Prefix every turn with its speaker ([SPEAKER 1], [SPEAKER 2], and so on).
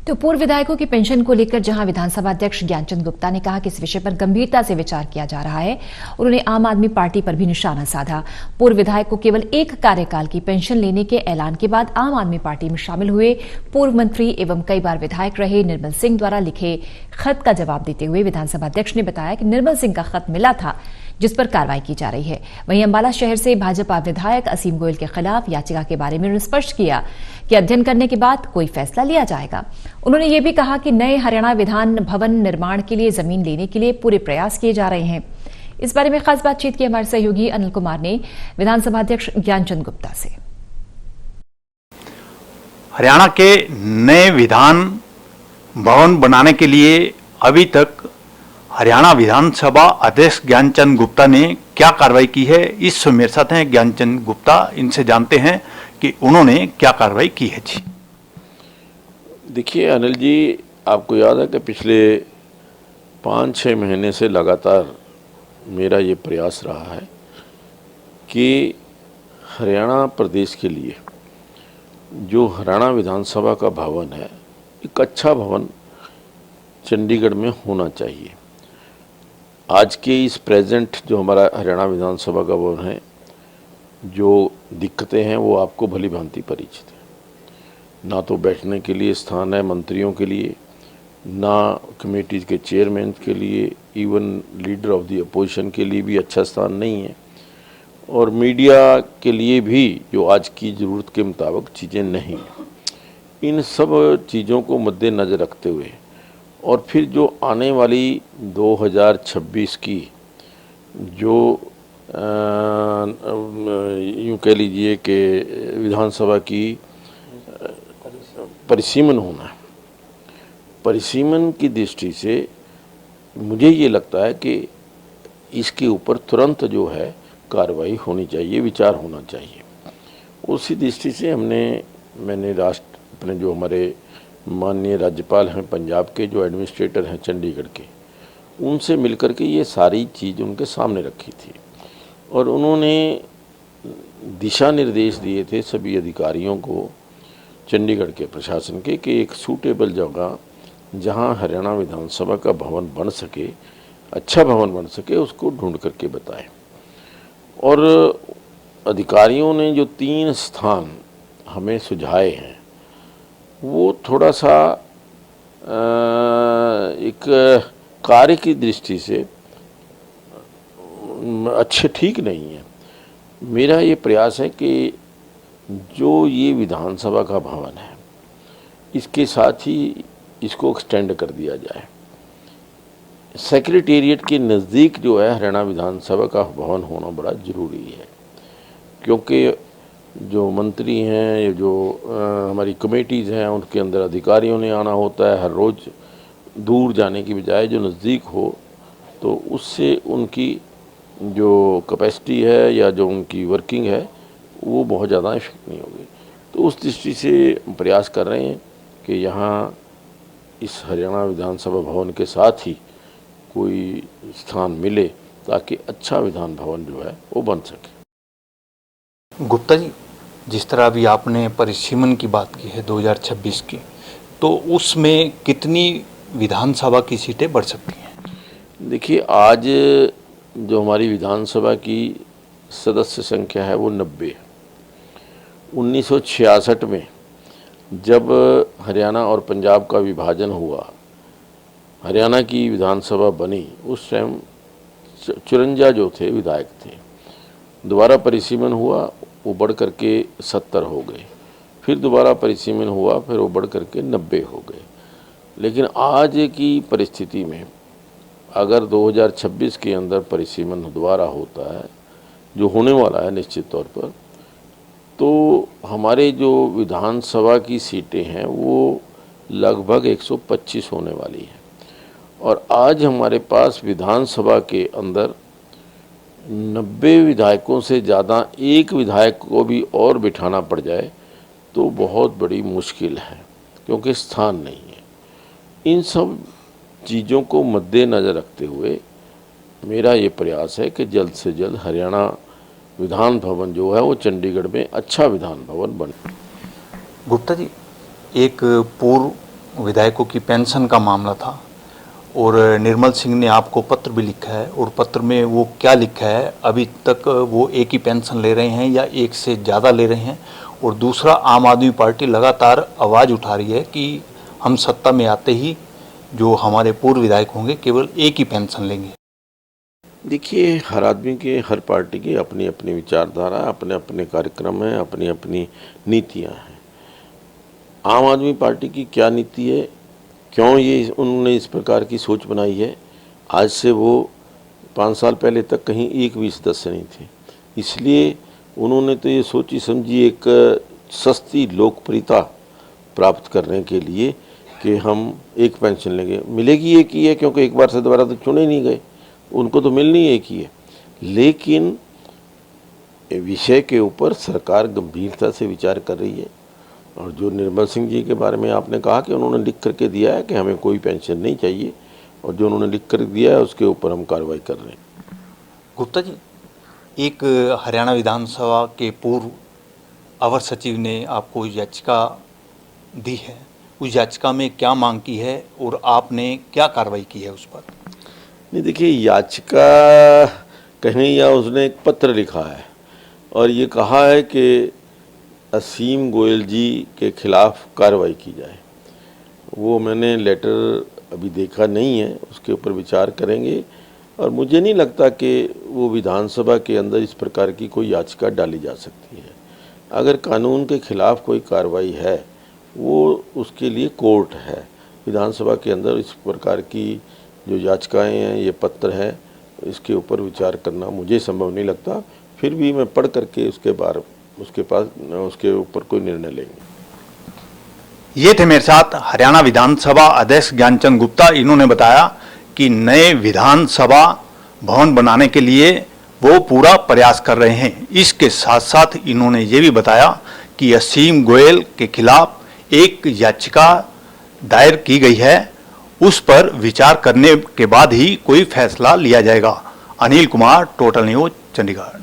[SPEAKER 1] तो पूर्व विधायकों की पेंशन को लेकर जहां विधानसभा अध्यक्ष ज्ञानचंद गुप्ता ने कहा कि इस विषय पर गंभीरता से विचार किया जा रहा है, उन्होंने आम आदमी पार्टी पर भी निशाना साधा। पूर्व विधायक को केवल एक कार्यकाल की पेंशन लेने के ऐलान के बाद आम आदमी पार्टी में शामिल हुए पूर्व मंत्री एवं कई बार विधायक रहे निर्मल सिंह द्वारा लिखे खत का जवाब देते हुए विधानसभा अध्यक्ष ने बताया कि निर्मल सिंह का खत मिला था जिस पर कार्रवाई की जा रही है। वहीं अंबाला शहर से भाजपा विधायक असीम गोयल के खिलाफ याचिका के बारे में स्पष्ट किया कि अध्ययन करने के बाद कोई फैसला लिया जाएगा। उन्होंने ये भी कहा कि नए हरियाणा विधान भवन निर्माण के लिए जमीन लेने के लिए पूरे प्रयास किए जा रहे हैं। इस बारे में खास बातचीत की हमारे सहयोगी अनिल कुमार ने विधानसभा अध्यक्ष ज्ञानचंद गुप्ता से।
[SPEAKER 2] हरियाणा के नए विधान भवन बनाने के लिए अभी तक हरियाणा विधानसभा अध्यक्ष ज्ञानचंद गुप्ता ने क्या कार्रवाई की है, इस मेरे साथ हैं ज्ञानचंद गुप्ता। इनसे जानते हैं कि उन्होंने क्या कार्रवाई की है। जी
[SPEAKER 3] देखिए अनिल जी, आपको याद है कि पिछले 5-6 महीने से लगातार मेरा ये प्रयास रहा है कि हरियाणा प्रदेश के लिए जो हरियाणा विधानसभा का भवन है, एक अच्छा भवन चंडीगढ़ में होना चाहिए। आज के इस प्रेजेंट जो हमारा हरियाणा विधानसभा का भवन है, जो दिक्कतें हैं वो आपको भली भांति परिचित है। ना तो बैठने के लिए स्थान है मंत्रियों के लिए, ना कमेटीज के चेयरमैन के लिए, even leader of the opposition के लिए भी अच्छा स्थान नहीं है, और मीडिया के लिए भी जो आज की ज़रूरत के मुताबिक चीज़ें नहीं हैं। इन सब चीज़ों को मद्देनज़र रखते हुए और फिर जो आने वाली 2026 की जो यूँ कह लीजिए कि विधानसभा की परिसीमन होना है, परिसीमन की दृष्टि से मुझे ये लगता है कि इसके ऊपर तुरंत जो है कार्रवाई होनी चाहिए, विचार होना चाहिए। उसी दृष्टि से मैंने अपने जो हमारे माननीय राज्यपाल हैं पंजाब के, जो एडमिनिस्ट्रेटर हैं चंडीगढ़ के, उनसे मिलकर के ये सारी चीज़ उनके सामने रखी थी और उन्होंने दिशा निर्देश दिए थे सभी अधिकारियों को चंडीगढ़ के प्रशासन के कि एक सूटेबल जगह जहां हरियाणा विधानसभा का भवन बन सके, अच्छा भवन बन सके, उसको ढूंढ करके बताएं। और अधिकारियों ने जो 3 स्थान हमें सुझाए हैं वो थोड़ा सा एक कार्य की दृष्टि से अच्छे ठीक नहीं है। मेरा ये प्रयास है कि जो ये विधानसभा का भवन है इसके साथ ही इसको एक्सटेंड कर दिया जाए। सेक्रेटेरिएट के नज़दीक जो है हरियाणा विधानसभा का भवन होना बड़ा ज़रूरी है, क्योंकि जो मंत्री हैं, जो हमारी कमेटीज़ हैं, उनके अंदर अधिकारियों ने आना होता है हर रोज़। दूर जाने की बजाय जो नज़दीक हो तो उससे उनकी जो कैपेसिटी है या जो उनकी वर्किंग है वो बहुत ज़्यादा इफेक्ट नहीं होगी। तो उस दृष्टि से प्रयास कर रहे हैं कि यहाँ इस हरियाणा विधानसभा भवन के साथ ही कोई स्थान मिले ताकि अच्छा विधान भवन जो है वो बन सके।
[SPEAKER 2] गुप्ता जी, जिस तरह अभी आपने परिसीमन की बात की है 2026 की, तो उसमें कितनी विधानसभा की सीटें बढ़ सकती हैं?
[SPEAKER 3] देखिए, आज जो हमारी विधानसभा की सदस्य संख्या है वो 90 है। 1966 में जब हरियाणा और पंजाब का विभाजन हुआ, हरियाणा की विधानसभा बनी, उस टाइम 54 जो थे विधायक थे। दोबारा परिसीमन हुआ, वो बढ़ करके 70 हो गए, फिर दोबारा परिसीमन हुआ, फिर वो बढ़ करके 90 हो गए। लेकिन आज की परिस्थिति में अगर 2026 के अंदर परिसीमन दोबारा होता है, जो होने वाला है निश्चित तौर पर, तो हमारे जो विधानसभा की सीटें हैं वो लगभग 125 होने वाली हैं। और आज हमारे पास विधानसभा के अंदर 90 विधायकों से ज़्यादा एक विधायक को भी और बिठाना पड़ जाए तो बहुत बड़ी मुश्किल है, क्योंकि स्थान नहीं है। इन सब चीज़ों को मद्देनज़र रखते हुए मेरा ये प्रयास है कि जल्द से जल्द हरियाणा विधान भवन जो है वो चंडीगढ़ में अच्छा विधान भवन बने।
[SPEAKER 2] गुप्ता जी, एक पूर्व विधायकों की पेंशन का मामला था और निर्मल सिंह ने आपको पत्र भी लिखा है, और पत्र में वो क्या लिखा है, अभी तक वो एक ही पेंशन ले रहे हैं या एक से ज़्यादा ले रहे हैं, और दूसरा आम आदमी पार्टी लगातार आवाज़ उठा रही है कि हम सत्ता में आते ही जो हमारे पूर्व विधायक होंगे केवल एक ही पेंशन लेंगे।
[SPEAKER 3] देखिए, हर आदमी के, हर पार्टी की अपनी अपनी विचारधारा, अपने अपने कार्यक्रम हैं, अपनी अपनी नीतियां हैं। आम आदमी पार्टी की क्या नीति है, क्यों ये उन्होंने इस प्रकार की सोच बनाई है, आज से वो 5 साल पहले तक कहीं एक भी सदस्य नहीं थे। इसलिए उन्होंने तो ये सोची समझी एक सस्ती लोकप्रियता प्राप्त करने के लिए कि हम एक पेंशन लेंगे। मिलेगी एक ही है, क्योंकि एक बार से दोबारा तो चुने ही नहीं गए, उनको तो मिलनी एक ही है। लेकिन विषय के ऊपर सरकार गंभीरता से विचार कर रही है। और जो निर्मल सिंह जी के बारे में आपने कहा कि उन्होंने लिख करके दिया है कि हमें कोई पेंशन नहीं चाहिए, और जो उन्होंने लिख कर दिया है उसके ऊपर हम कार्रवाई कर रहे हैं।
[SPEAKER 2] गुप्ता जी, एक हरियाणा विधानसभा के पूर्व अवर सचिव ने आपको याचिका दी है, उस याचिका में क्या मांग की है और आपने क्या कार्रवाई की है उस पर?
[SPEAKER 3] नहीं, देखिए, याचिका कहीं या उसने एक पत्र लिखा है और ये कहा है कि असीम गोयल जी के खिलाफ कार्रवाई की जाए। वो मैंने लेटर अभी देखा नहीं है, उसके ऊपर विचार करेंगे। और मुझे नहीं लगता कि वो विधानसभा के अंदर इस प्रकार की कोई याचिका डाली जा सकती है। अगर कानून के खिलाफ कोई कार्रवाई है, वो उसके लिए कोर्ट है। विधानसभा के अंदर इस प्रकार की जो याचिकाएं हैं, ये पत्र हैं, इसके ऊपर विचार करना मुझे संभव नहीं लगता। फिर भी मैं पढ़ करके उसके ऊपर कोई निर्णय लेंगे।
[SPEAKER 2] ये थे मेरे साथ हरियाणा विधानसभा अध्यक्ष ज्ञानचंद गुप्ता। इन्होंने बताया कि नए विधानसभा भवन बनाने के लिए वो पूरा प्रयास कर रहे हैं। इसके साथ साथ इन्होंने ये भी बताया कि असीम गोयल के खिलाफ एक याचिका दायर की गई है, उस पर विचार करने के बाद ही कोई फैसला लिया जाएगा। Anil Kumar, total news, Chandigarh.